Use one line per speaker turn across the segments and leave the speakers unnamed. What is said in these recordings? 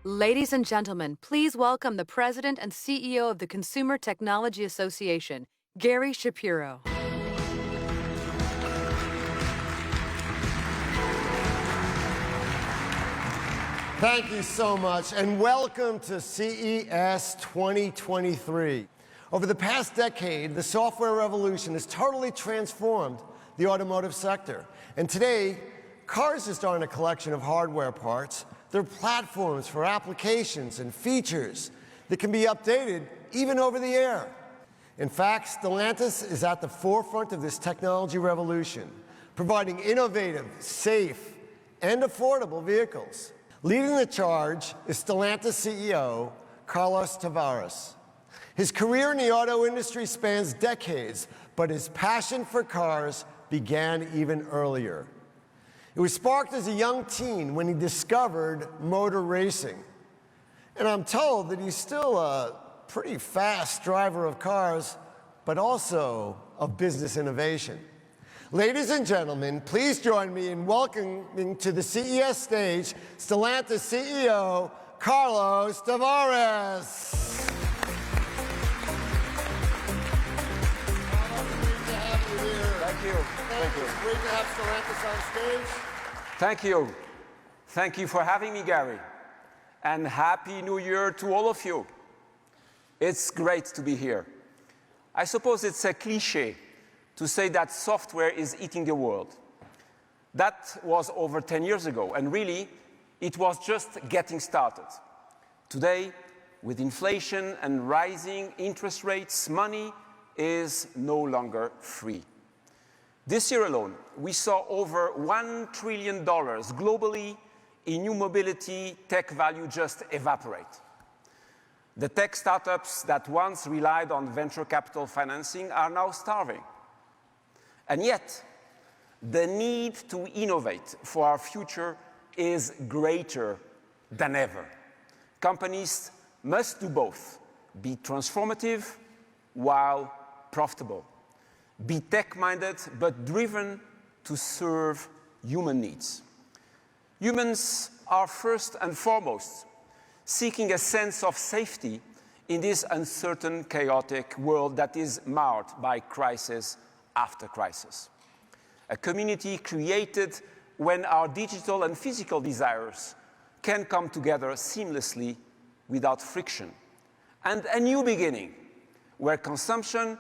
Ladies and gentlemen, please welcome the President and CEO of the Consumer Technology Association, Gary Shapiro.
Thank you so much, and welcome to CES 2023. Over the past decade, the software revolution has totally transformed the automotive sector. And today, cars just aren't a collection of hardware parts. They're platforms for applications and features that can be updated even over the air. In fact, Stellantis is at the forefront of this technology revolution, providing innovative, safe, and affordable vehicles. Leading the charge is Stellantis CEO, Carlos Tavares. His career in the auto industry spans decades, but his passion for cars began even earlier. It was sparked as a young teen when he discovered motor racing. And I'm told that he's still a pretty fast driver of cars, but also of business innovation. Ladies and gentlemen, please join me in welcoming to the CES stage Stellantis CEO, Carlos Tavares.
Thank you. Thank you.
Great to have Stellantis on stage.
Thank you. Thank you for having me, Gary. And Happy New Year to all of you. It's great to be here. I suppose it's a cliche to say that software is eating the world. That was over 10 years ago, and really, it was just getting started. Today, with inflation and rising interest rates, money is no longer free. This year alone, we saw over $1 trillion globally in new mobility tech value just evaporate. The tech startups that once relied on venture capital financing are now starving. And yet, the need to innovate for our future is greater than ever. Companies must do both, be transformative while profitable. Be tech-minded, but driven to serve human needs. Humans are first and foremost seeking a sense of safety in this uncertain, chaotic world that is marred by crisis after crisis. A community created when our digital and physical desires can come together seamlessly without friction. And a new beginning where consumption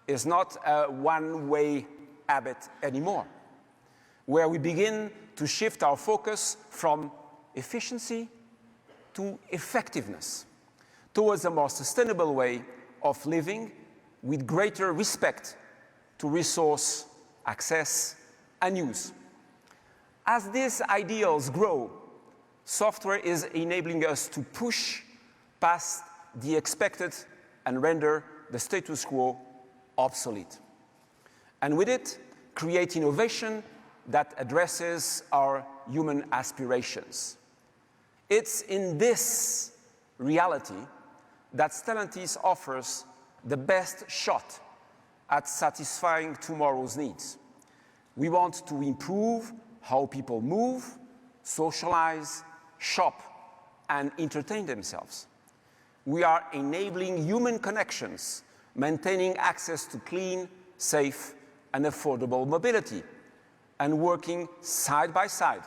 is not a one-way habit anymore, where we begin to shift our focus from efficiency to effectiveness, towards a more sustainable way of living with greater respect to resource access and use. As these ideals grow, software is enabling us to push past the expected and render the status quo obsolete. And with it, create innovation that addresses our human aspirations. It's in this reality that Stellantis offers the best shot at satisfying tomorrow's needs. We want to improve how people move, socialize, shop, and entertain themselves. We are enabling human connections, maintaining access to clean, safe, and affordable mobility, and working side by side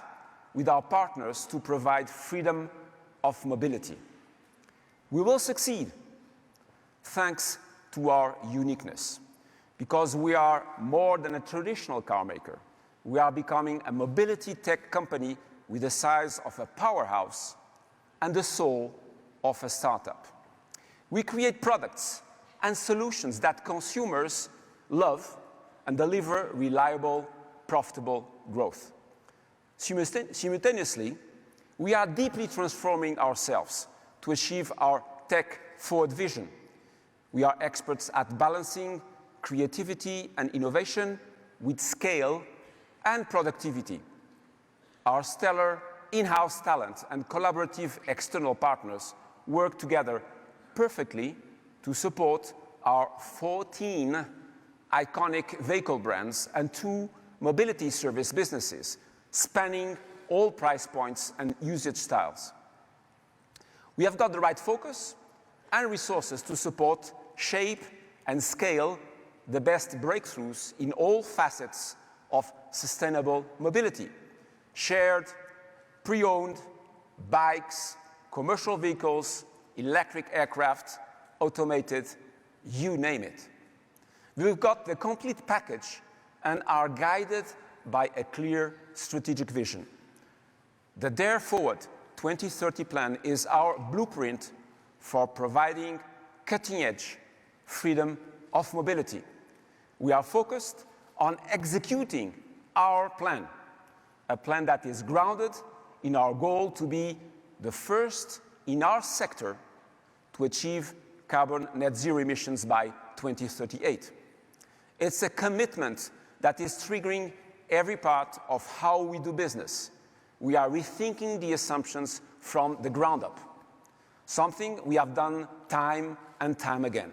with our partners to provide freedom of mobility. We will succeed thanks to our uniqueness, because we are more than a traditional car maker. We are becoming a mobility tech company with the size of a powerhouse and the soul of a startup. We create products and solutions that consumers love and deliver reliable, profitable growth. Simultaneously, we are deeply transforming ourselves to achieve our tech-forward vision. We are experts at balancing creativity and innovation with scale and productivity. Our stellar in-house talent and collaborative external partners work together perfectly to support our 14 iconic vehicle brands and 2 mobility service businesses, spanning all price points and usage styles. We have got the right focus and resources to support, shape, and scale the best breakthroughs in all facets of sustainable mobility: shared, pre-owned, bikes, commercial vehicles, electric aircraft, automated, you name it. We've got the complete package and are guided by a clear strategic vision. The Dare Forward 2030 plan is our blueprint for providing cutting-edge freedom of mobility. We are focused on executing our plan, a plan that is grounded in our goal to be the first in our sector to achieve carbon net zero emissions by 2038. It's a commitment that is triggering every part of how we do business. We are rethinking the assumptions from the ground up, something we have done time and time again.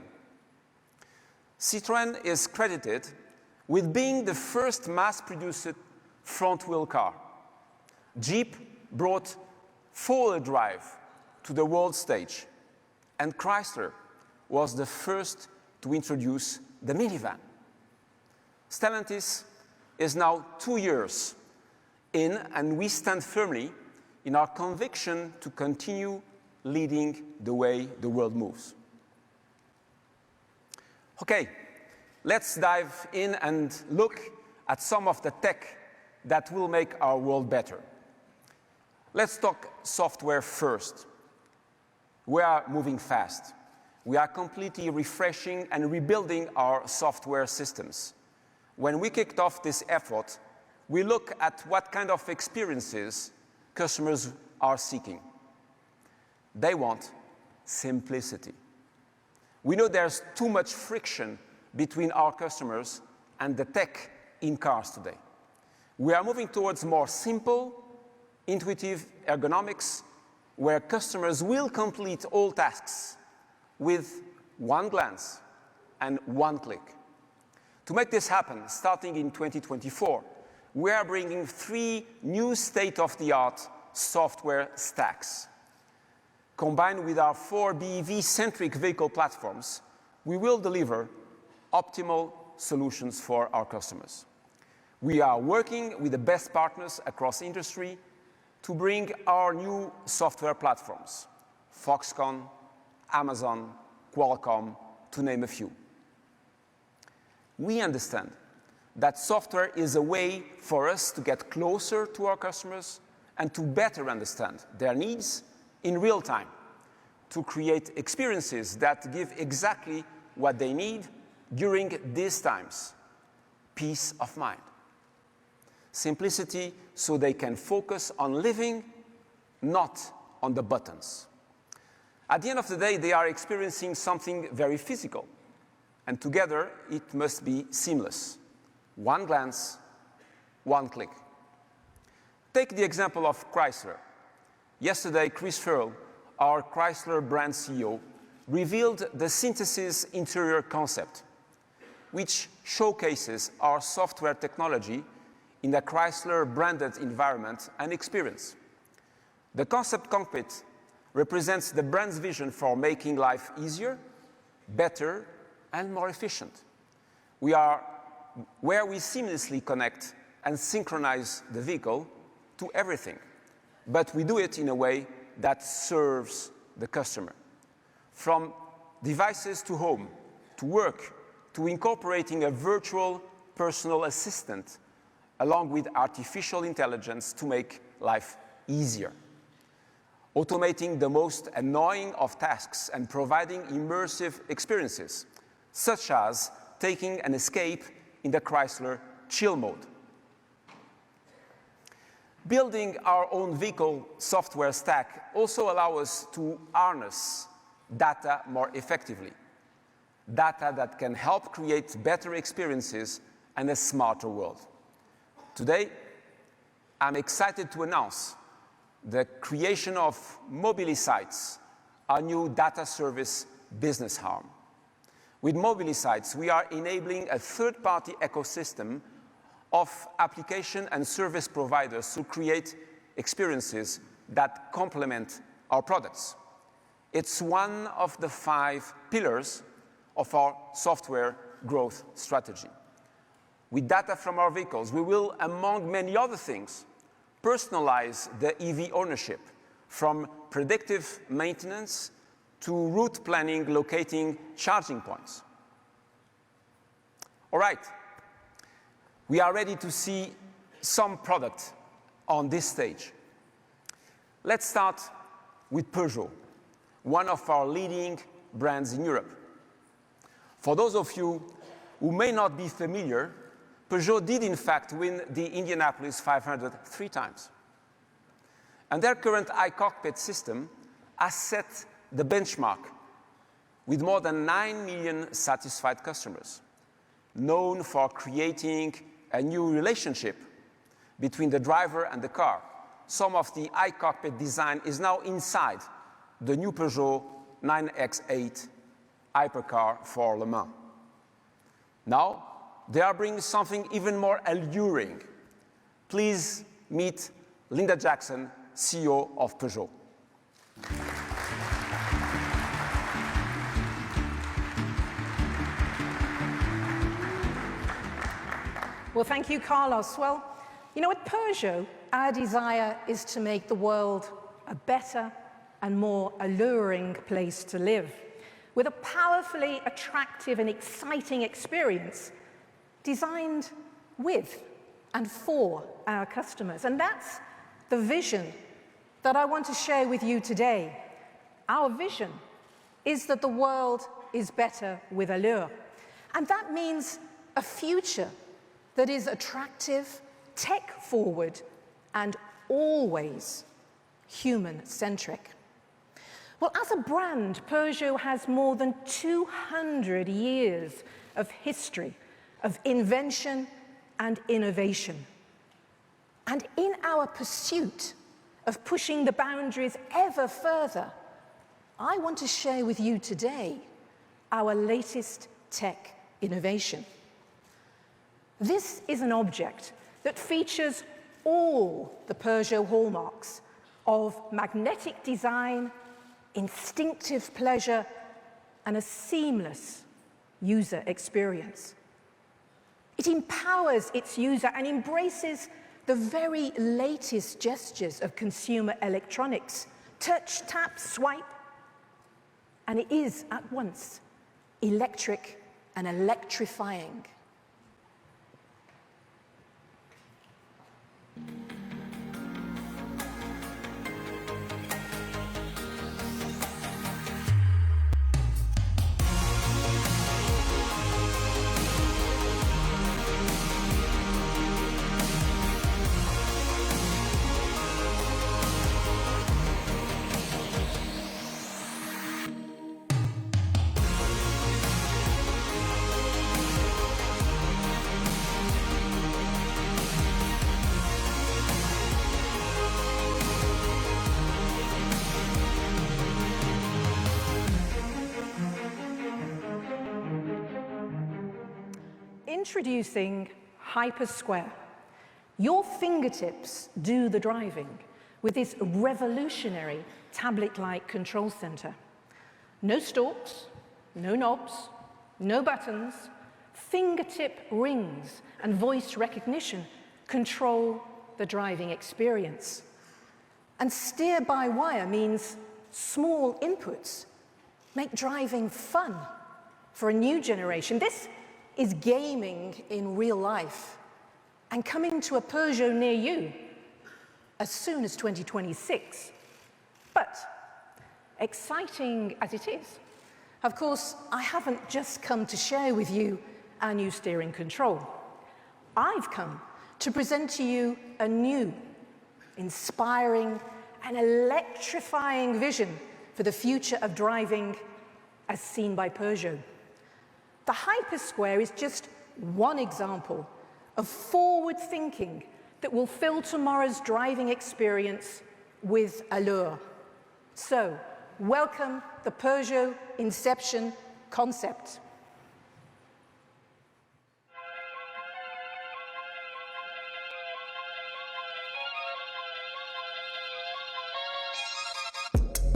Citroën is credited with being the first mass-produced front-wheel car. Jeep brought four-wheel drive to the world stage, and Chrysler was the first to introduce the minivan. Stellantis is now 2 years in, and we stand firmly in our conviction to continue leading the way the world moves. Okay, let's dive in and look at some of the tech that will make our world better. Let's talk software first. We are moving fast. We are completely refreshing and rebuilding our software systems. When we kicked off this effort, we look at what kind of experiences customers are seeking. They want simplicity. We know there's too much friction between our customers and the tech in cars today. We are moving towards more simple, intuitive ergonomics, where customers will complete all tasks with one glance and one click. To make this happen, starting in 2024, we are bringing 3 new state-of-the-art software stacks. Combined with our 4 BEV-centric vehicle platforms, we will deliver optimal solutions for our customers. We are working with the best partners across industry to bring our new software platforms: Foxconn, Amazon, Qualcomm, to name a few. We understand that software is a way for us to get closer to our customers and to better understand their needs in real time, to create experiences that give exactly what they need during these times: peace of mind. Simplicity so they can focus on living, not on the buttons. At the end of the day, they are experiencing something very physical, and together it must be seamless. One glance, one click. Take the example of Chrysler. Yesterday, Chris Farrell, our Chrysler brand CEO, revealed the Synthesis interior concept, which showcases our software technology in a Chrysler-branded environment and experience. The concept cockpit represents the brand's vision for making life easier, better, and more efficient. We are where we seamlessly connect and synchronize the vehicle to everything, but we do it in a way that serves the customer. From devices to home, to work, to incorporating a virtual personal assistant, along with artificial intelligence to make life easier. Automating the most annoying of tasks and providing immersive experiences, such as taking an escape in the Chrysler chill mode. Building our own vehicle software stack also allows us to harness data more effectively. Data that can help create better experiences and a smarter world. Today, I'm excited to announce the creation of Mobilisights, our new data service business arm. With Mobilisights, we are enabling a third-party ecosystem of application and service providers to create experiences that complement our products. It's one of the 5 pillars of our software growth strategy. With data from our vehicles, we will, among many other things, personalize the EV ownership, from predictive maintenance to route planning, locating charging points. All right, we are ready to see some product on this stage. Let's start with Peugeot, one of our leading brands in Europe. For those of you who may not be familiar, Peugeot did in fact win the Indianapolis 500 3 times. And their current iCockpit system has set the benchmark with more than 9 million satisfied customers, known for creating a new relationship between the driver and the car. Some of the iCockpit design is now inside the new Peugeot 9X8 hypercar for Le Mans. Now, they are bringing something even more alluring. Please meet Linda Jackson, CEO of Peugeot.
Well, thank you, Carlos. Well, you know, at Peugeot, our desire is to make the world a better and more alluring place to live, with a powerfully attractive and exciting experience designed with and for our customers. And that's the vision that I want to share with you today. Our vision is that the world is better with allure. And that means a future that is attractive, tech-forward, and always human-centric. Well, as a brand, Peugeot has more than 200 years of history of invention and innovation. And in our pursuit of pushing the boundaries ever further, I want to share with you today our latest tech innovation. This is an object that features all the Peugeot hallmarks of magnetic design, instinctive pleasure, and a seamless user experience. It empowers its user and embraces the very latest gestures of consumer electronics: touch, tap, swipe. And it is at once electric and electrifying. Introducing HyperSquare. Your fingertips do the driving with this revolutionary tablet-like control center. No stalks, no knobs, no buttons. Fingertip rings and voice recognition control the driving experience. And steer-by-wire means small inputs make driving fun for a new generation. This is gaming in real life and coming to a Peugeot near you as soon as 2026. But exciting as it is, of course, I haven't just come to share with you our new steering control. I've come to present to you a new, inspiring, and electrifying vision for the future of driving as seen by Peugeot. The HyperSquare is just one example of forward thinking that will fill tomorrow's driving experience with allure. So, welcome the Peugeot Inception concept.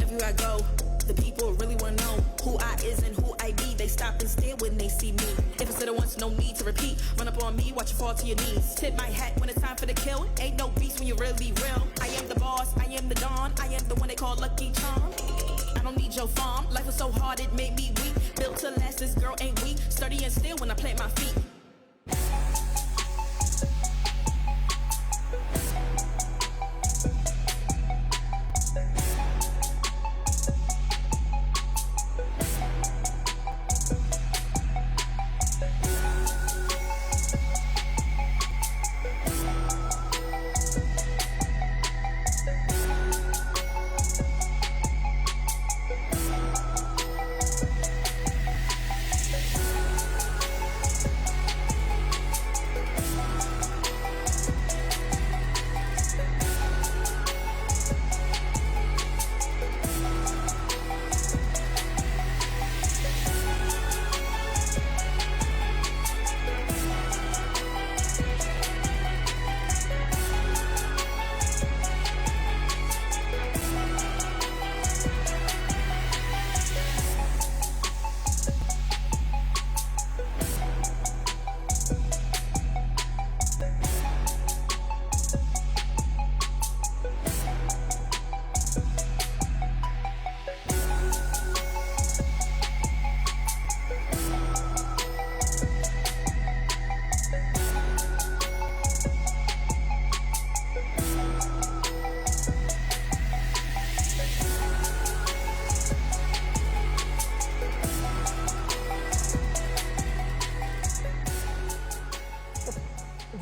Everywhere I go, The people really wanna know who I is and who I be. They stop and stare when they see me. If it's little once, no need to repeat. Run up on me, watch you fall to your knees. Tip my hat when it's time for the kill. Ain't no beast when you're really real. I am the boss, I am the dawn. I am the one they call Lucky Charm. I don't need your farm. Life was so hard, it made me weak. Built to last, this girl ain't weak. Sturdy and still when I plant my feet.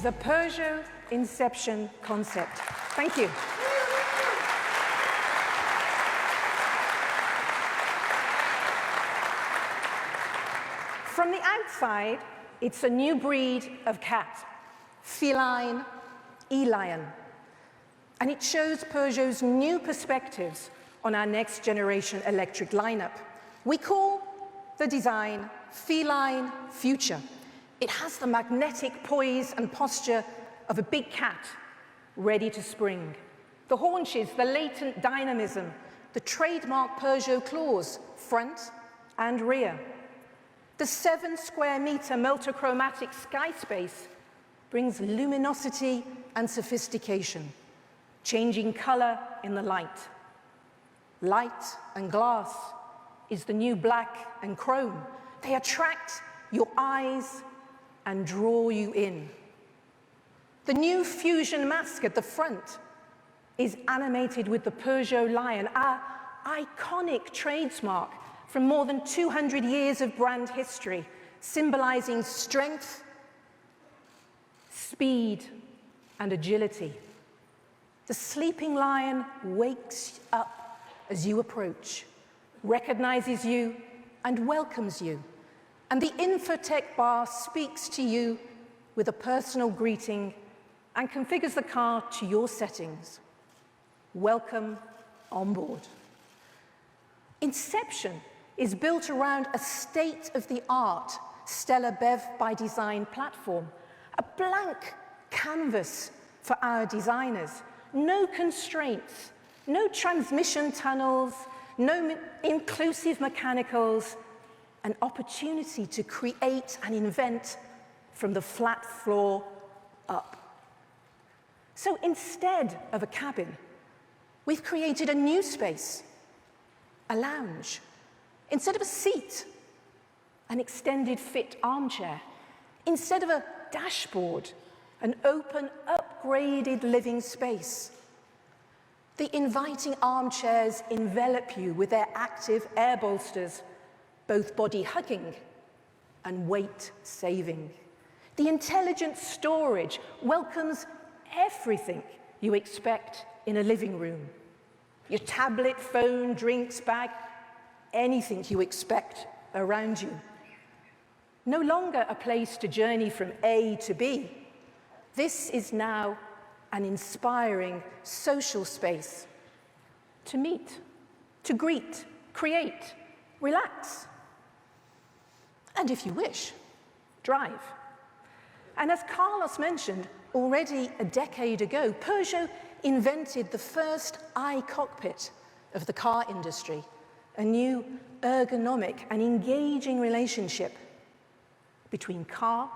The Peugeot Inception concept. Thank you. From the outside, it's a new breed of cat, feline E-Lion. And it shows Peugeot's new perspectives on our next generation electric lineup. We call the design Feline Future. It has the magnetic poise and posture of a big cat ready to spring. The haunches, the latent dynamism, the trademark Peugeot claws, front and rear. The 7 square meter multichromatic sky space brings luminosity and sophistication, changing color in the light. Light and glass is the new black and chrome. They attract your eyes and draw you in. The new Fusion mask at the front is animated with the Peugeot lion, our iconic trademark from more than 200 years of brand history, symbolizing strength, speed, and agility. The sleeping lion wakes up as you approach, recognizes you, and welcomes you. And the Infotech bar speaks to you with a personal greeting and configures the car to your settings. Welcome on board. Inception is built around a state-of-the-art Stella BEV by Design platform, a blank canvas for our designers. No constraints, no transmission tunnels, no inclusive mechanicals, an opportunity to create and invent from the flat floor up. So instead of a cabin, we've created a new space, a lounge. Instead of a seat, an extended fit armchair. Instead of a dashboard, an open, upgraded living space. The inviting armchairs envelop you with their active air bolsters, both body-hugging and weight-saving. The intelligent storage welcomes everything you expect in a living room. Your tablet, phone, drinks, bag, anything you expect around you. No longer a place to journey from A to B. This is now an inspiring social space to meet, to greet, create, relax, and if you wish, drive. And as Carlos mentioned, already a decade ago, Peugeot invented the first iCockpit of the car industry, a new ergonomic and engaging relationship between car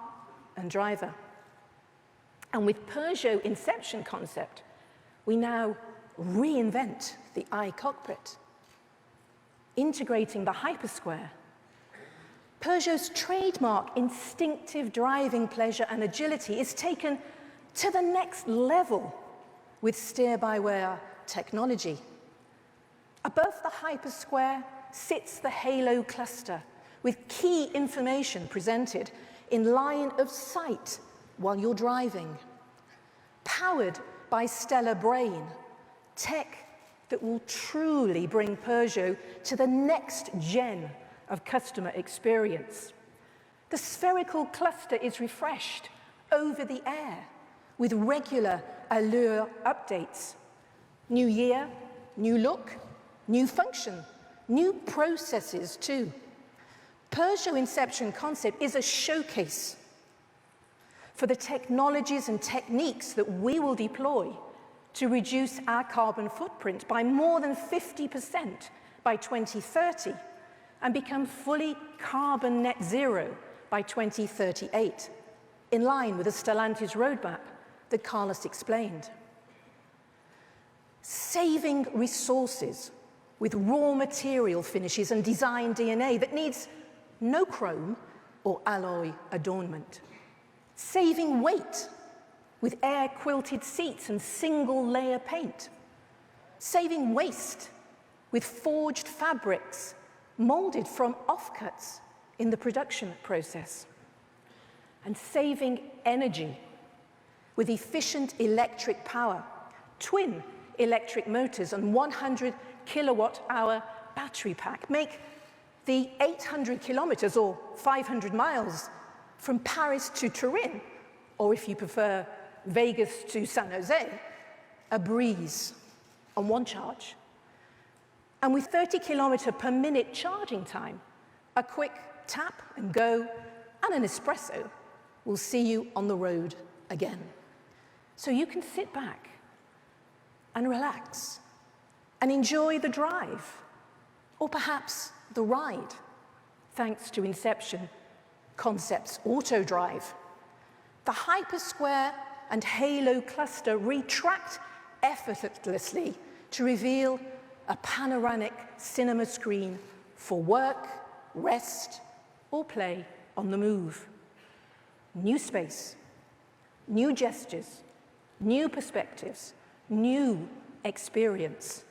and driver. And with Peugeot Inception concept, we now reinvent the iCockpit, integrating the hypersquare. Peugeot's trademark instinctive driving pleasure and agility is taken to the next level with steer-by-wire technology. Above the hypersquare sits the Halo cluster with key information presented in line of sight while you're driving. Powered by Stellar Brain, tech that will truly bring Peugeot to the next gen of customer experience. The spherical cluster is refreshed over the air with regular Allure updates. New year, new look, new function, new processes too. Peugeot Inception concept is a showcase for the technologies and techniques that we will deploy to reduce our carbon footprint by more than 50% by 2030 and become fully carbon net zero by 2038, in line with the Stellantis roadmap that Carlos explained. Saving resources with raw material finishes and design DNA that needs no chrome or alloy adornment. Saving weight with air-quilted seats and single-layer paint. Saving waste with forged fabrics molded from offcuts in the production process. And saving energy with efficient electric power, twin electric motors and 100 kilowatt-hour battery pack make the 800 kilometers or 500 miles from Paris to Turin, or if you prefer, Vegas to San Jose, a breeze on one charge. And with 30 kilometer per minute charging time, a quick tap and go and an espresso will see you on the road again. So you can sit back and relax and enjoy the drive, or perhaps the ride, thanks to Inception Concept's Auto Drive. The Hypersquare and Halo cluster retract effortlessly to reveal a panoramic cinema screen for work, rest, or play on the move. New space, new gestures, new perspectives, new experience.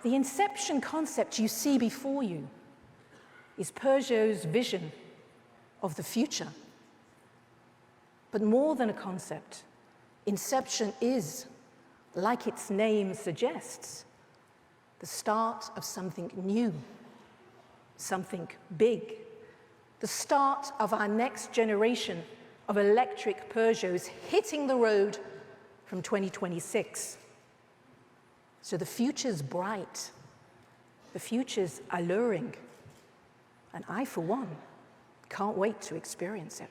The Inception concept you see before you is Peugeot's vision of the future. But more than a concept, Inception is, like its name suggests, the start of something new, something big, the start of our next generation of electric Peugeots hitting the road from 2026. So the future's bright, the future's alluring, and I, for one, can't wait to experience it.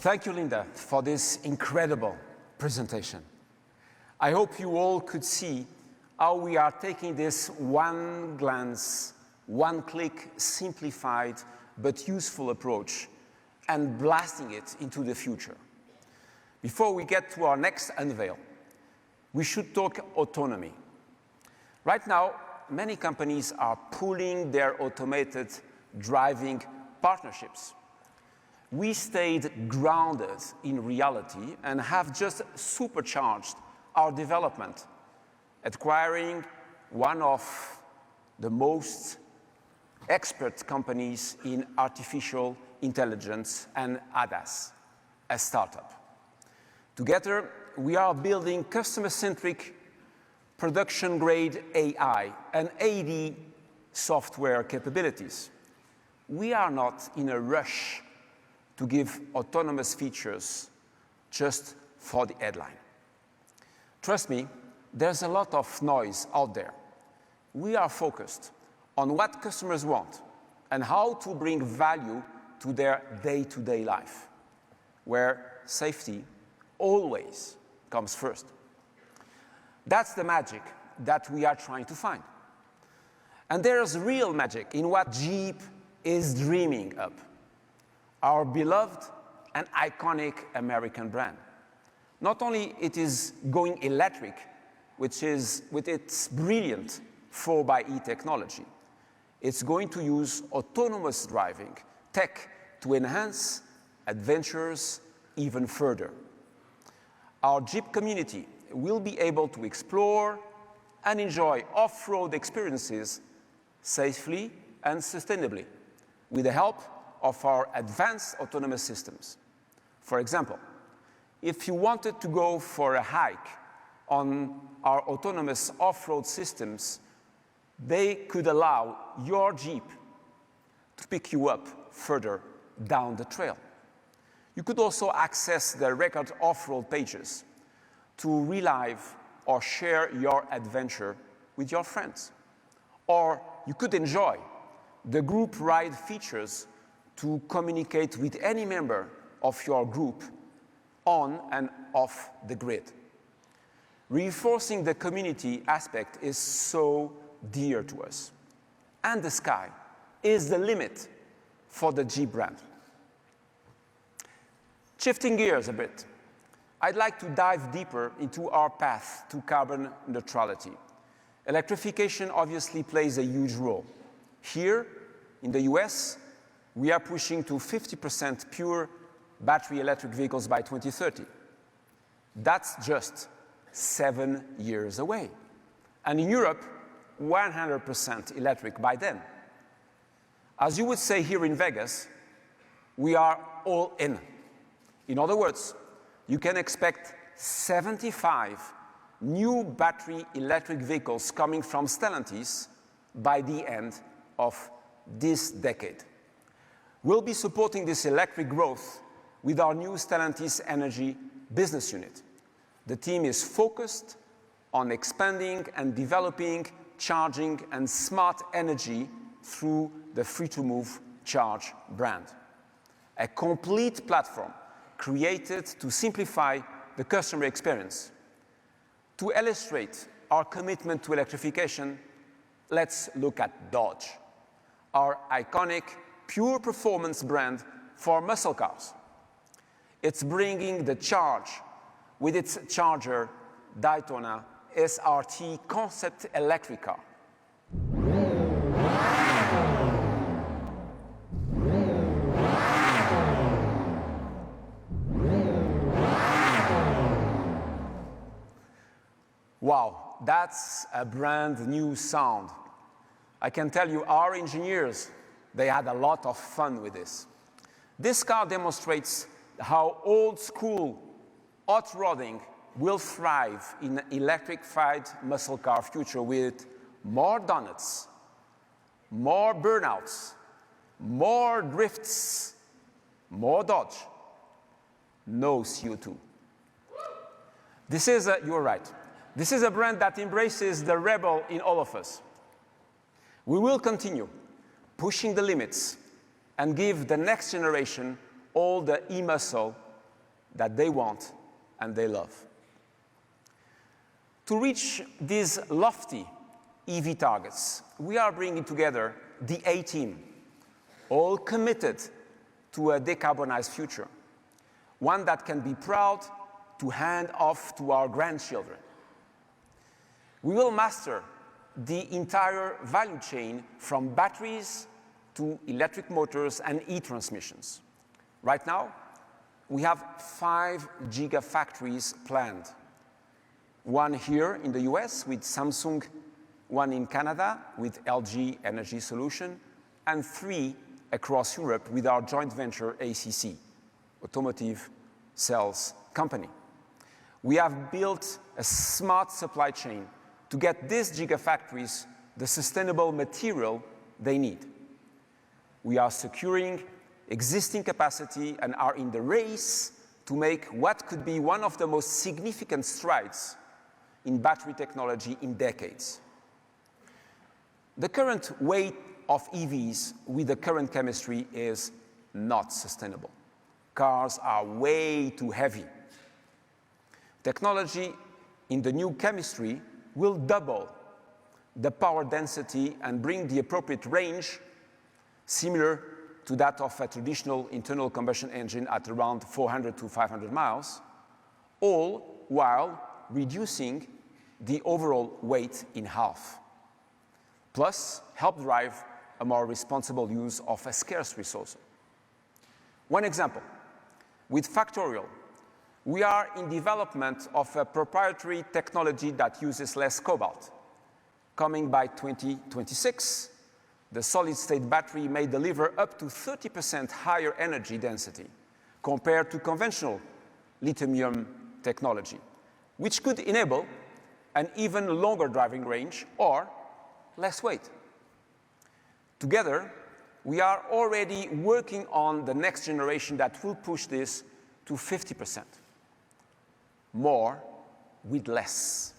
Thank you, Linda, for this incredible presentation. I hope you all could see how we are taking this one glance, one click, simplified but useful approach and blasting it into the future. Before we get to our next unveil, we should talk autonomy. Right now, many companies are pooling their automated driving partnerships. We stayed grounded in reality and have just supercharged our development, acquiring one of the most expert companies in artificial intelligence and ADAS, a startup. Together, we are building customer-centric, production-grade AI and AD software capabilities. We are not in a rush to give autonomous features just for the headline. Trust me, there's a lot of noise out there. We are focused on what customers want and how to bring value to their day-to-day life, where safety always comes first. That's the magic that we are trying to find. And there's real magic in what Jeep is dreaming up, our beloved and iconic American brand. Not only it is going electric, which is with its brilliant 4xe technology, it's going to use autonomous driving tech to enhance adventures even further. Our Jeep community will be able to explore and enjoy off-road experiences safely and sustainably with the help of our advanced autonomous systems. For example, if you wanted to go for a hike on our autonomous off-road systems, they could allow your Jeep to pick you up further down the trail. You could also access the record off-road pages to relive or share your adventure with your friends. Or you could enjoy the group ride features to communicate with any member of your group on and off the grid. Reinforcing the community aspect is so dear to us. And the sky is the limit for the Jeep brand. Shifting gears a bit, I'd like to dive deeper into our path to carbon neutrality. Electrification obviously plays a huge role. Here, in the US, we are pushing to 50% pure battery electric vehicles by 2030. That's just 7 years away. And in Europe, 100% electric by then. As you would say here in Vegas, we are all in. In other words, you can expect 75 new battery electric vehicles coming from Stellantis by the end of this decade. We'll be supporting this electric growth with our new Stellantis Energy business unit. The team is focused on expanding and developing charging and smart energy through the Free2Move Charge brand, a complete platform created to simplify the customer experience. To illustrate our commitment to electrification, let's look at Dodge, our iconic pure performance brand for muscle cars. It's bringing the charge with its Charger Daytona SRT concept electric car. Wow, that's a brand new sound. I can tell you our engineers, they had a lot of fun with this. This car demonstrates how old school hot rodding will thrive in an electrified muscle car future with more donuts, more burnouts, more drifts, more dodge, no CO2. You're right. This is a brand that embraces the rebel in all of us. We will continue pushing the limits and give the next generation all the e-muscle that they want and they love. To reach these lofty EV targets, we are bringing together the A-Team, all committed to a decarbonized future, one that can be proud to hand off to our grandchildren. We will master the entire value chain from batteries to electric motors and e-transmissions. Right now, we have 5 gigafactories planned. One here in the US with Samsung, one in Canada with LG Energy Solution, and 3 across Europe with our joint venture ACC, Automotive Cells Company. We have built a smart supply chain to get these gigafactories the sustainable material they need. We are securing existing capacity and are in the race to make what could be one of the most significant strides in battery technology in decades. The current weight of EVs with the current chemistry is not sustainable. Cars are way too heavy. Technology in the new chemistry will double the power density and bring the appropriate range similar to that of a traditional internal combustion engine at around 400 to 500 miles, all while reducing the overall weight in half. Plus, help drive a more responsible use of a scarce resource. One example, with Factorial, we are in development of a proprietary technology that uses less cobalt. Coming by 2026, the solid-state battery may deliver up to 30% higher energy density compared to conventional lithium technology, which could enable an even longer driving range or less weight. Together, we are already working on the next generation that will push this to 50%. More with less.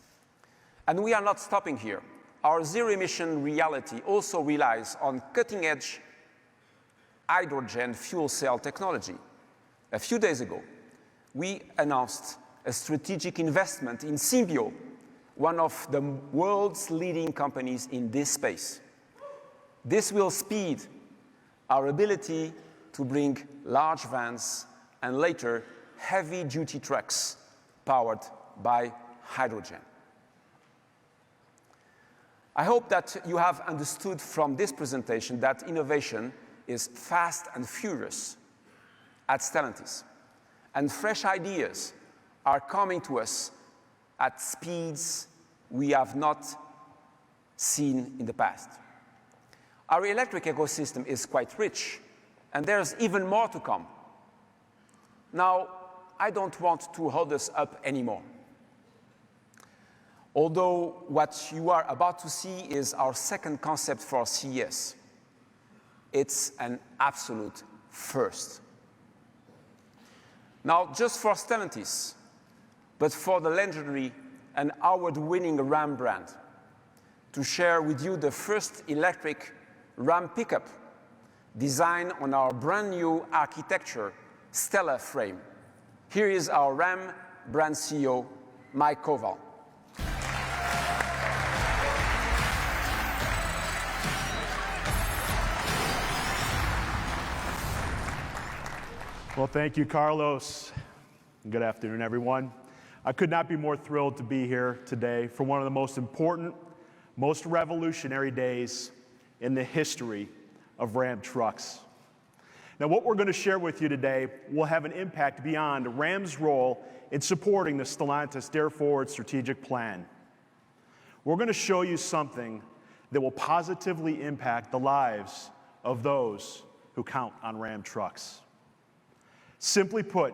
And we are not stopping here. Our zero-emission reality also relies on cutting-edge hydrogen fuel cell technology. A few days ago, we announced a strategic investment in Symbio, one of the world's leading companies in this space. This will speed our ability to bring large vans and later heavy-duty trucks powered by hydrogen. I hope that you have understood from this presentation that innovation is fast and furious at Stellantis, and fresh ideas are coming to us at speeds we have not seen in the past. Our electric ecosystem is quite rich, and there's even more to come. Now, I don't want to hold us up anymore. Although what you are about to see is our second concept for CES. It's an absolute first. Now, just for Stellantis, but for the legendary and award-winning Ram brand, to share with you the first electric Ram pickup designed on our brand new architecture, Stella frame. Here is our Ram brand CEO, Mike Koval.
Well, thank you, Carlos. Good afternoon, everyone. I could not be more thrilled to be here today for one of the most important, most revolutionary days in the history of Ram trucks. Now, what we're going to share with you today will have an impact beyond Ram's role in supporting the Stellantis Dare Forward strategic plan. We're going to show you something that will positively impact the lives of those who count on Ram trucks. Simply put,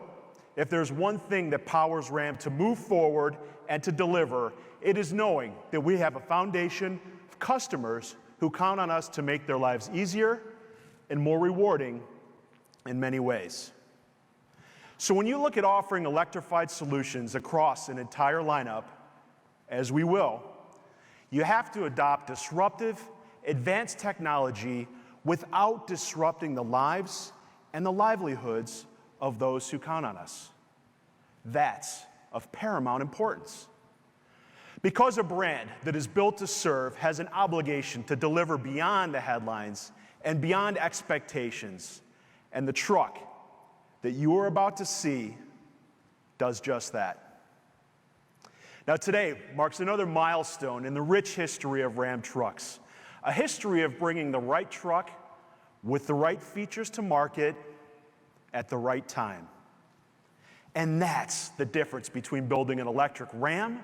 if there's one thing that powers Ram to move forward and to deliver, it is knowing that we have a foundation of customers who count on us to make their lives easier and more rewarding in many ways. So when you look at offering electrified solutions across an entire lineup, as we will, you have to adopt disruptive, advanced technology without disrupting the lives and the livelihoods of those who count on us. That's of paramount importance. Because a brand that is built to serve has an obligation to deliver beyond the headlines and beyond expectations, and the truck that you are about to see does just that. Now, today marks another milestone in the rich history of Ram trucks, a history of bringing the right truck with the right features to market at the right time. And that's the difference between building an electric Ram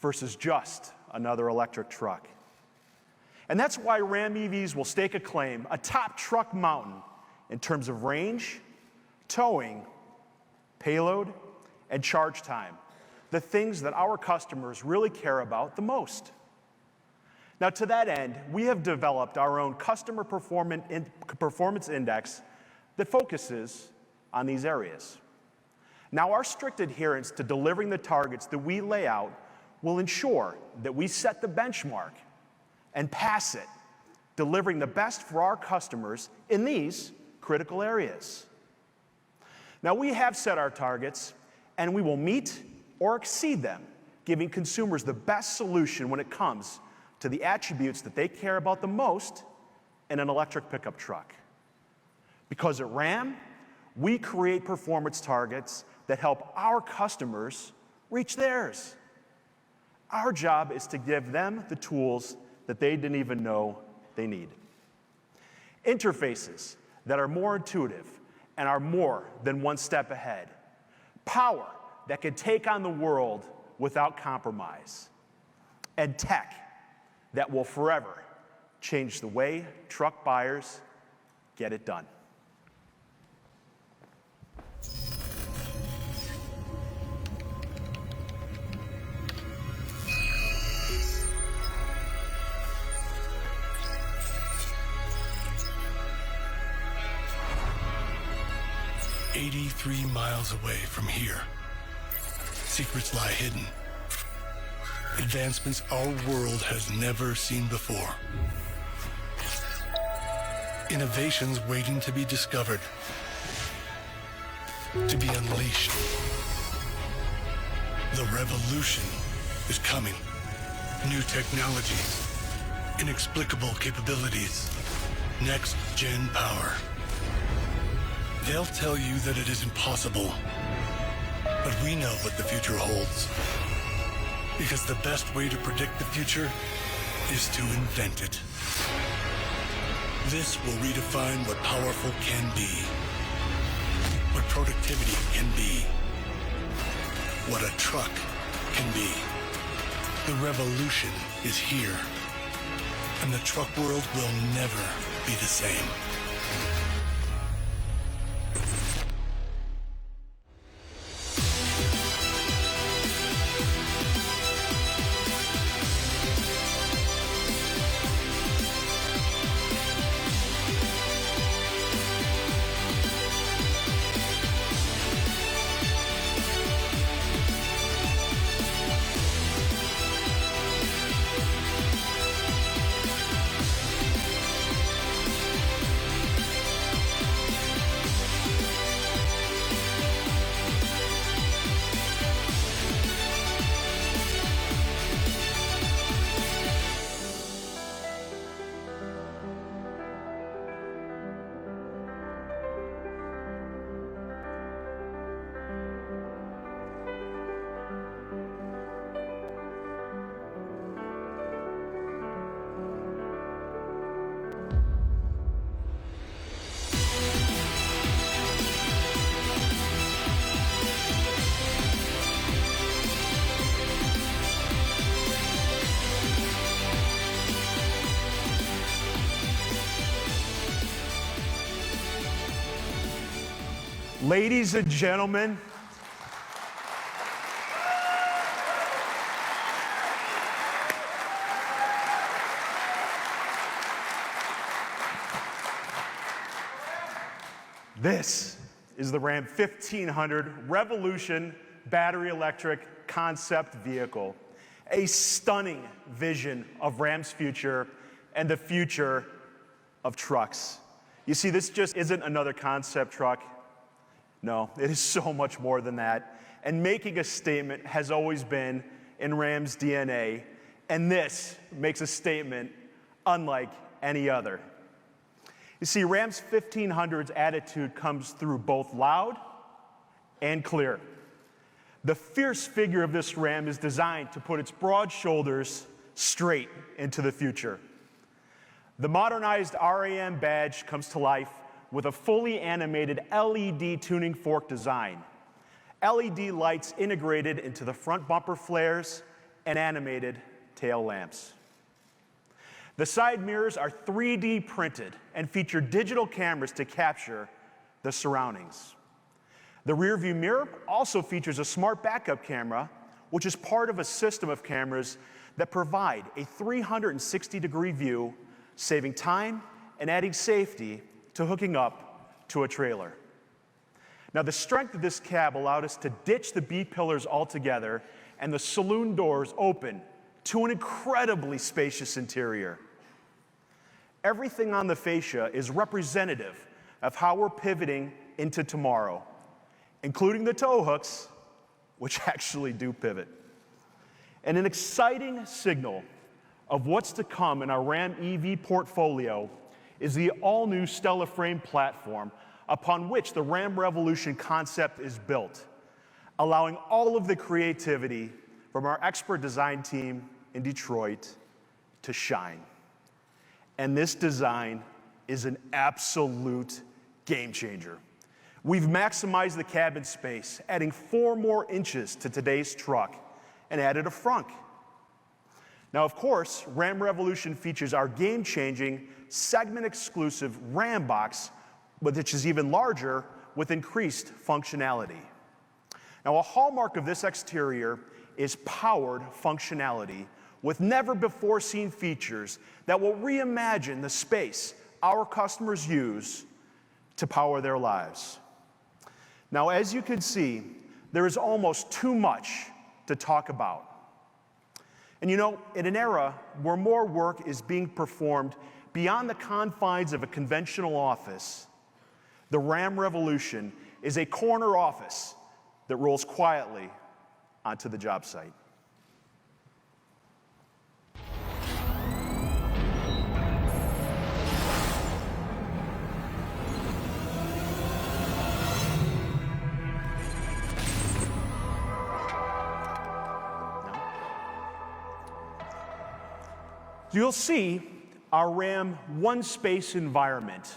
versus just another electric truck. And that's why Ram EVs will stake a claim atop truck mountain in terms of range, towing, payload, and charge time, the things that our customers really care about the most. Now, to that end, we have developed our own customer performance index that focuses on these areas. Now, our strict adherence to delivering the targets that we lay out will ensure that we set the benchmark and pass it, delivering the best for our customers in these critical areas. Now, we have set our targets, and we will meet or exceed them, giving consumers the best solution when it comes to the attributes that they care about the most in an electric pickup truck. Because at Ram, we create performance targets that help our customers reach theirs. Our job is to give them the tools that they didn't even know they need. Interfaces that are more intuitive and are more than one step ahead. Power that can take on the world without compromise. And tech that will forever change the way truck buyers get it done.
"83 miles away from here, secrets lie hidden. Advancements our world has never seen before. Innovations waiting to be discovered, to be unleashed. The revolution is coming. New technologies, inexplicable capabilities, next-gen power. They'll tell you that it is impossible, but we know what the future holds. Because the best way to predict the future is to invent it. This will redefine what powerful can be, what productivity can be, what a truck can be. The revolution is here, and the truck world will never be the same.
Ladies and gentlemen, this is the Ram 1500 Revolution battery electric concept vehicle, a stunning vision of Ram's future and the future of trucks. You see, this just isn't another concept truck. No, it is so much more than that. And making a statement has always been in Ram's DNA, and this makes a statement unlike any other. You see, Ram's 1500's attitude comes through both loud and clear. The fierce figure of this Ram is designed to put its broad shoulders straight into the future. The modernized RAM badge comes to life with a fully animated LED tuning fork design. LED lights integrated into the front bumper flares and animated tail lamps. The side mirrors are 3D printed and feature digital cameras to capture the surroundings. The rear view mirror also features a smart backup camera, which is part of a system of cameras that provide a 360-degree view, saving time and adding safety to hooking up to a trailer. Now, the strength of this cab allowed us to ditch the B-pillars altogether and the saloon doors open to an incredibly spacious interior. Everything on the fascia is representative of how we're pivoting into tomorrow, including the tow hooks, which actually do pivot. And an exciting signal of what's to come in our Ram EV portfolio is the all-new Stella Frame platform upon which the Ram Revolution concept is built, allowing all of the creativity from our expert design team in Detroit to shine. And this design is an absolute game changer. We've maximized the cabin space, adding 4 more inches to today's truck, and added a frunk. Now, of course, Ram Revolution features our game-changing, segment-exclusive Ram box, which is even larger with increased functionality. Now, a hallmark of this exterior is powered functionality with never-before-seen features that will reimagine the space our customers use to power their lives. Now, as you can see, there is almost too much to talk about. And you know, in an era where more work is being performed beyond the confines of a conventional office, the Ram Revolution is a corner office that rolls quietly onto the job site. You'll see our Ram one-space environment,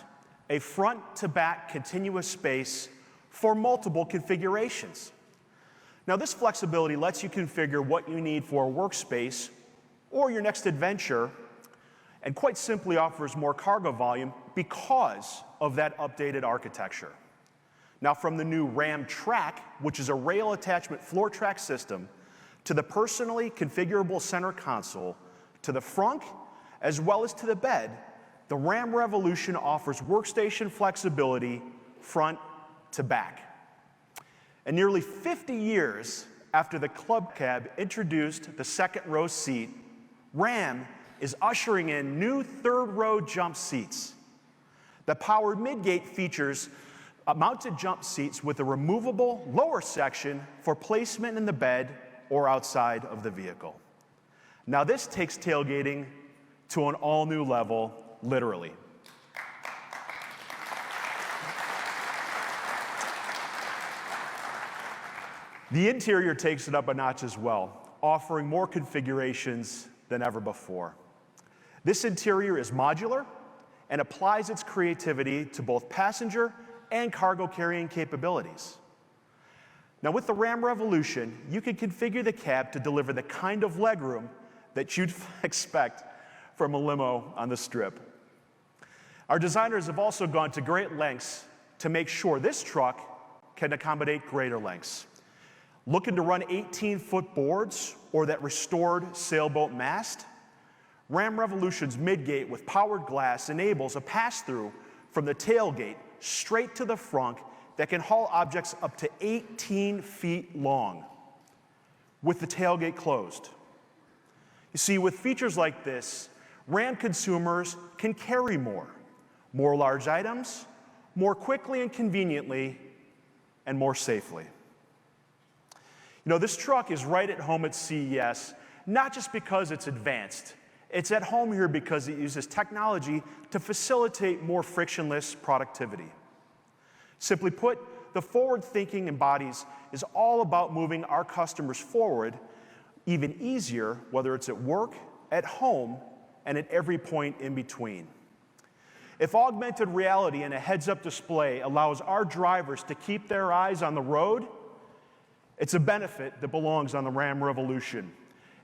a front-to-back continuous space for multiple configurations. Now, this flexibility lets you configure what you need for a workspace or your next adventure, and quite simply offers more cargo volume because of that updated architecture. Now, from the new Ram Track, which is a rail attachment floor track system, to the personally configurable center console, to the frunk, as well as to the bed, the Ram Revolution offers workstation flexibility front to back. And nearly 50 years after the Club Cab introduced the second row seat, Ram is ushering in new third row jump seats. The powered midgate features mounted jump seats with a removable lower section for placement in the bed or outside of the vehicle. Now, this takes tailgating to an all-new level, literally. The interior takes it up a notch as well, offering more configurations than ever before. This interior is modular and applies its creativity to both passenger and cargo carrying capabilities. Now, with the Ram Revolution, you can configure the cab to deliver the kind of legroom that you'd expect from a limo on the Strip. Our designers have also gone to great lengths to make sure this truck can accommodate greater lengths. Looking to run 18-foot boards or that restored sailboat mast? Ram Revolution's midgate with powered glass enables a pass-through from the tailgate straight to the frunk that can haul objects up to 18 feet long with the tailgate closed. You see, with features like this, Ram consumers can carry more large items, more quickly and conveniently, and more safely. You know, this truck is right at home at CES, not just because it's advanced. It's at home here because it uses technology to facilitate more frictionless productivity. Simply put, the forward thinking embodies is all about moving our customers forward even easier, whether it's at work, at home, and at every point in between. If augmented reality and a heads-up display allows our drivers to keep their eyes on the road, it's a benefit that belongs on the Ram Revolution.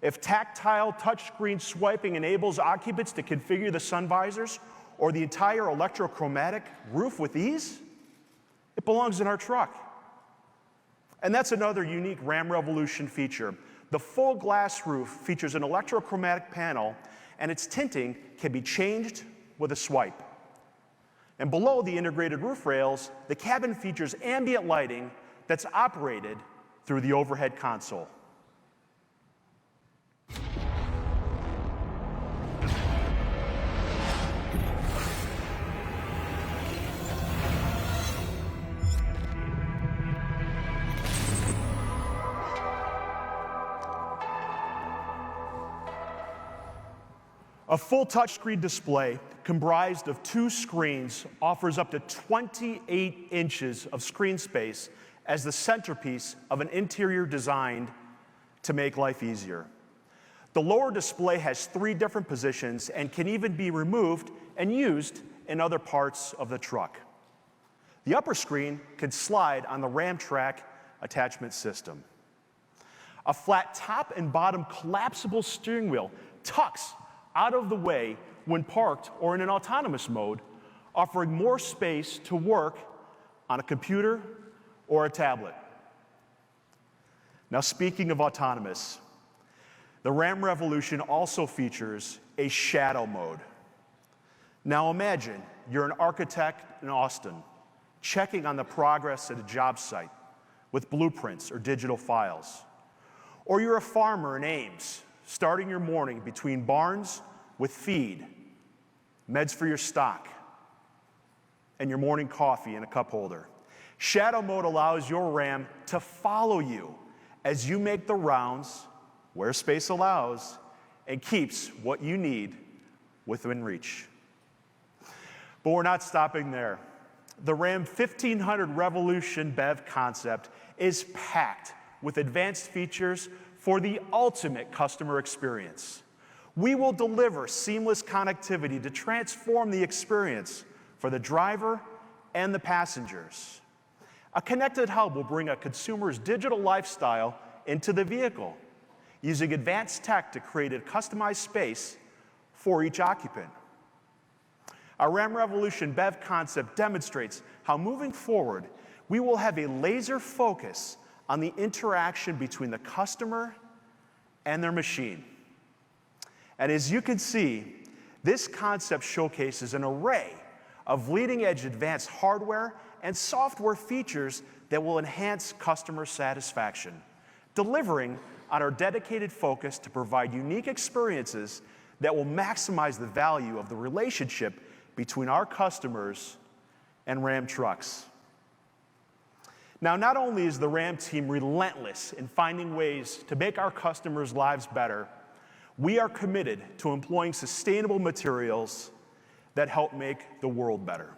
If tactile touchscreen swiping enables occupants to configure the sun visors or the entire electrochromatic roof with ease, it belongs in our truck. And that's another unique Ram Revolution feature. The full glass roof features an electrochromatic panel, and its tinting can be changed with a swipe. And below the integrated roof rails, the cabin features ambient lighting that's operated through the overhead console. A full touchscreen display comprised of 2 screens offers up to 28 inches of screen space as the centerpiece of an interior designed to make life easier. The lower display has 3 different positions and can even be removed and used in other parts of the truck. The upper screen can slide on the Ramtrack attachment system. A flat top and bottom collapsible steering wheel tucks out of the way when parked or in an autonomous mode, offering more space to work on a computer or a tablet. Now, speaking of autonomous, the Ram Revolution also features a shadow mode. Now imagine you're an architect in Austin, checking on the progress at a job site with blueprints or digital files. Or you're a farmer in Ames, starting your morning between barns with feed, meds for your stock, and your morning coffee in a cup holder. Shadow mode allows your Ram to follow you as you make the rounds where space allows and keeps what you need within reach. But we're not stopping there. The Ram 1500 Revolution BEV concept is packed with advanced features for the ultimate customer experience. We will deliver seamless connectivity to transform the experience for the driver and the passengers. A connected hub will bring a consumer's digital lifestyle into the vehicle, using advanced tech to create a customized space for each occupant. Our Ram Revolution BEV concept demonstrates how, moving forward, we will have a laser focus on the interaction between the customer and their machine. And as you can see, this concept showcases an array of leading-edge advanced hardware and software features that will enhance customer satisfaction, delivering on our dedicated focus to provide unique experiences that will maximize the value of the relationship between our customers and Ram trucks. Now, not only is the Ram team relentless in finding ways to make our customers' lives better, we are committed to employing sustainable materials that help make the world better.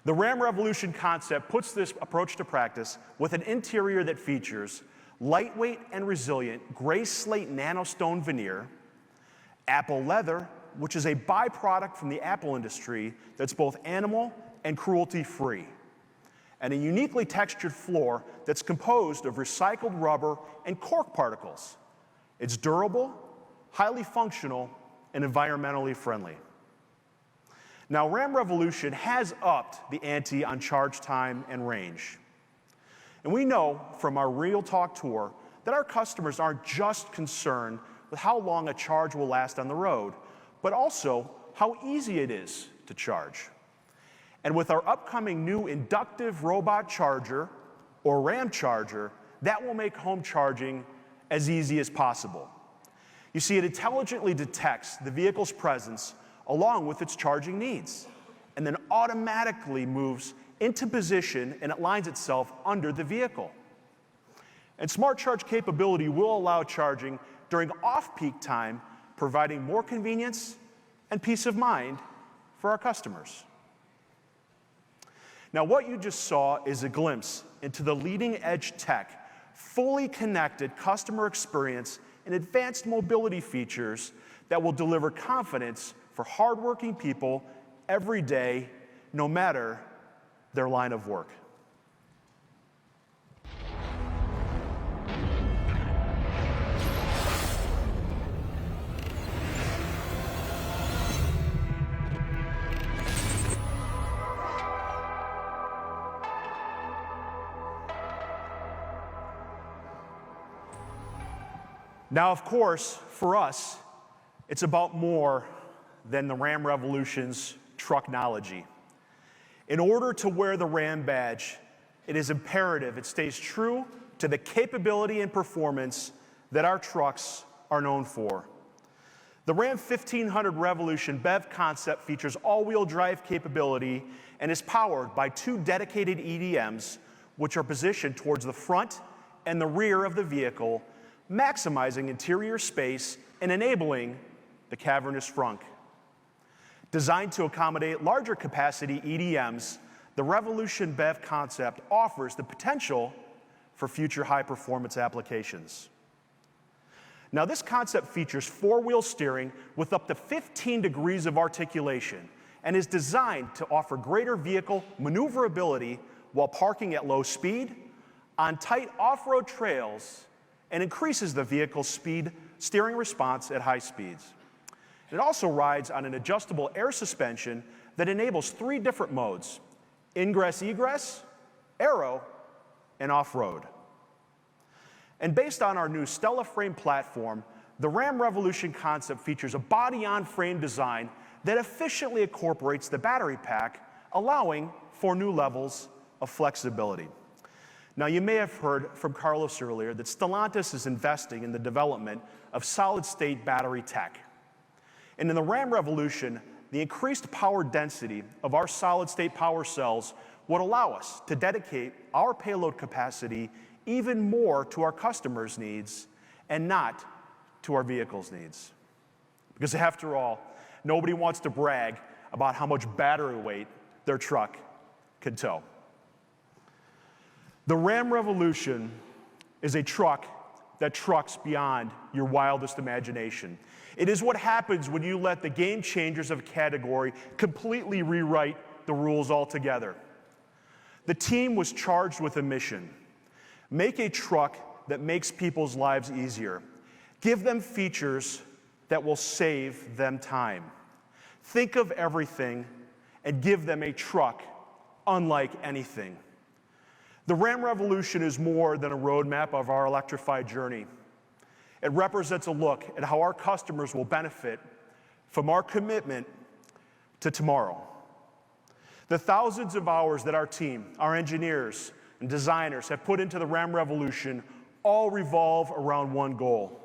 The Ram Revolution concept puts this approach to practice with an interior that features lightweight and resilient gray slate nanostone veneer, apple leather, which is a byproduct from the apple industry that's both animal and cruelty-free, and a uniquely textured floor that's composed of recycled rubber and cork particles. It's durable, highly functional, and environmentally friendly. Now, Ram Revolution has upped the ante on charge time and range. And we know from our Real Talk tour that our customers aren't just concerned with how long a charge will last on the road, but also how easy it is to charge. And with our upcoming new inductive robot charger, or Ram Charger, that will make home charging as easy as possible. You see, it intelligently detects the vehicle's presence along with its charging needs, and then automatically moves into position and it lines itself under the vehicle. And Smart Charge capability will allow charging during off-peak time, providing more convenience and peace of mind for our customers. Now, what you just saw is a glimpse into the leading-edge tech, fully connected customer experience and advanced mobility features that will deliver confidence for hardworking people every day, no matter their line of work. Now, of course, for us, it's about more than the Ram Revolution's trucknology. In order to wear the Ram badge, it is imperative it stays true to the capability and performance that our trucks are known for. The Ram 1500 Revolution BEV concept features all-wheel drive capability and is powered by 2 dedicated EDMs, which are positioned towards the front and the rear of the vehicle, maximizing interior space and enabling the cavernous frunk. Designed to accommodate larger capacity EDMs, the Revolution BEV concept offers the potential for future high-performance applications. Now, this concept features 4-wheel steering with up to 15 degrees of articulation and is designed to offer greater vehicle maneuverability while parking at low speed, on tight off-road trails, and increases the vehicle's steering response at high speeds. It also rides on an adjustable air suspension that enables 3 different modes: ingress-egress, aero, and off-road. And based on our new Stella frame platform, the Ram Revolution concept features a body-on-frame design that efficiently incorporates the battery pack, allowing for new levels of flexibility. Now, you may have heard from Carlos earlier that Stellantis is investing in the development of solid-state battery tech. And in the Ram Revolution, the increased power density of our solid-state power cells would allow us to dedicate our payload capacity even more to our customers' needs and not to our vehicles' needs. Because after all, nobody wants to brag about how much battery weight their truck can tow. The Ram Revolution is a truck that trucks beyond your wildest imagination. It is what happens when you let the game changers of a category completely rewrite the rules altogether. The team was charged with a mission: make a truck that makes people's lives easier. Give them features that will save them time. Think of everything and give them a truck unlike anything. The Ram Revolution is more than a roadmap of our electrified journey. It represents a look at how our customers will benefit from our commitment to tomorrow. The thousands of hours that our team, our engineers and designers have put into the Ram Revolution all revolve around one goal: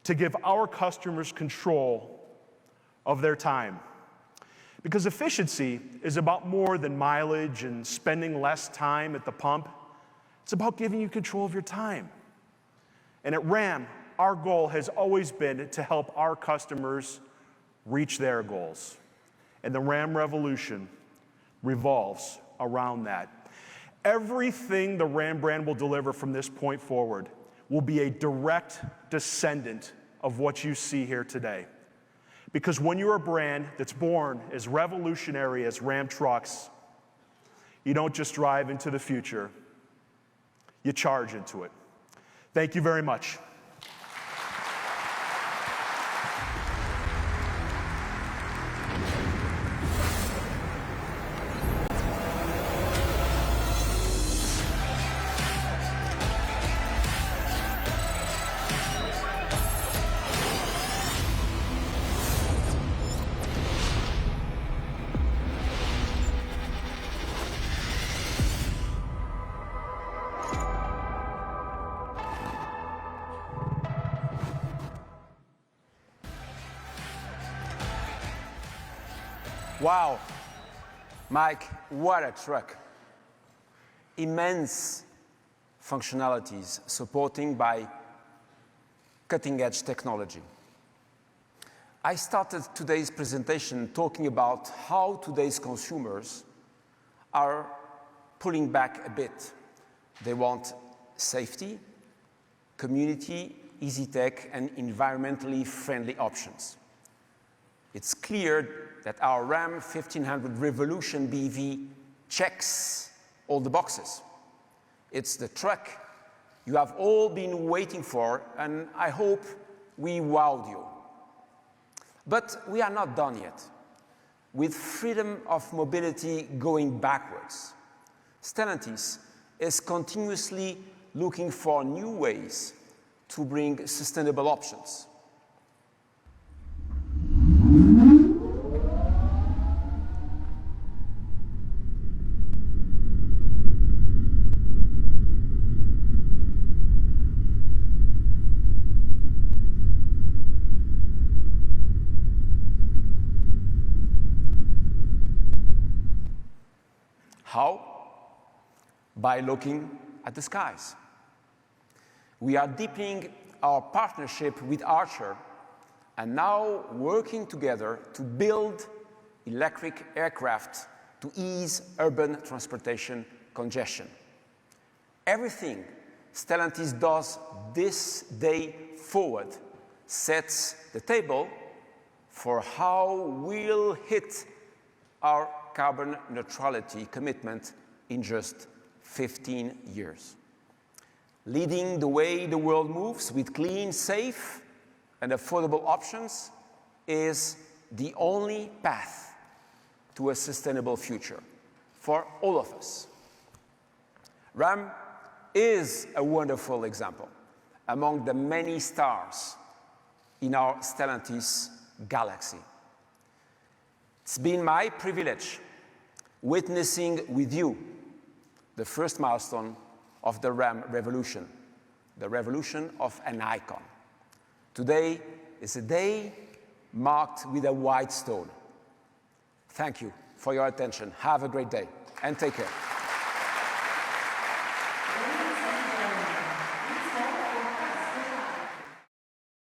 to give our customers control of their time. Because efficiency is about more than mileage and spending less time at the pump. It's about giving you control of your time. And at Ram, our goal has always been to help our customers reach their goals. And the Ram Revolution revolves around that. Everything the Ram brand will deliver from this point forward will be a direct descendant of what you see here today. Because when you're a brand that's born as revolutionary as Ram trucks, you don't just drive into the future, you charge into it. Thank you very much.
Wow, Mike, what a truck. Immense functionalities supported by cutting-edge technology. I started today's presentation talking about how today's consumers are pulling back a bit. They want safety, community, easy tech, and environmentally friendly options. It's clear that our Ram 1500 Revolution BV checks all the boxes. It's the truck you have all been waiting for, and I hope we wowed you. But we are not done yet. With freedom of mobility going backwards, Stellantis is continuously looking for new ways to bring sustainable options. How? By looking at the skies. We are deepening our partnership with Archer and now working together to build electric aircraft to ease urban transportation congestion. Everything Stellantis does this day forward sets the table for how we'll hit our carbon neutrality commitment in just 15 years. Leading the way the world moves with clean, safe, and affordable options is the only path to a sustainable future for all of us. Ram is a wonderful example among the many stars in our Stellantis galaxy. It's been my privilege witnessing with you the first milestone of the Ram revolution, the revolution of an icon. Today is a day marked with a white stone. Thank you for your attention. Have a great day and take care.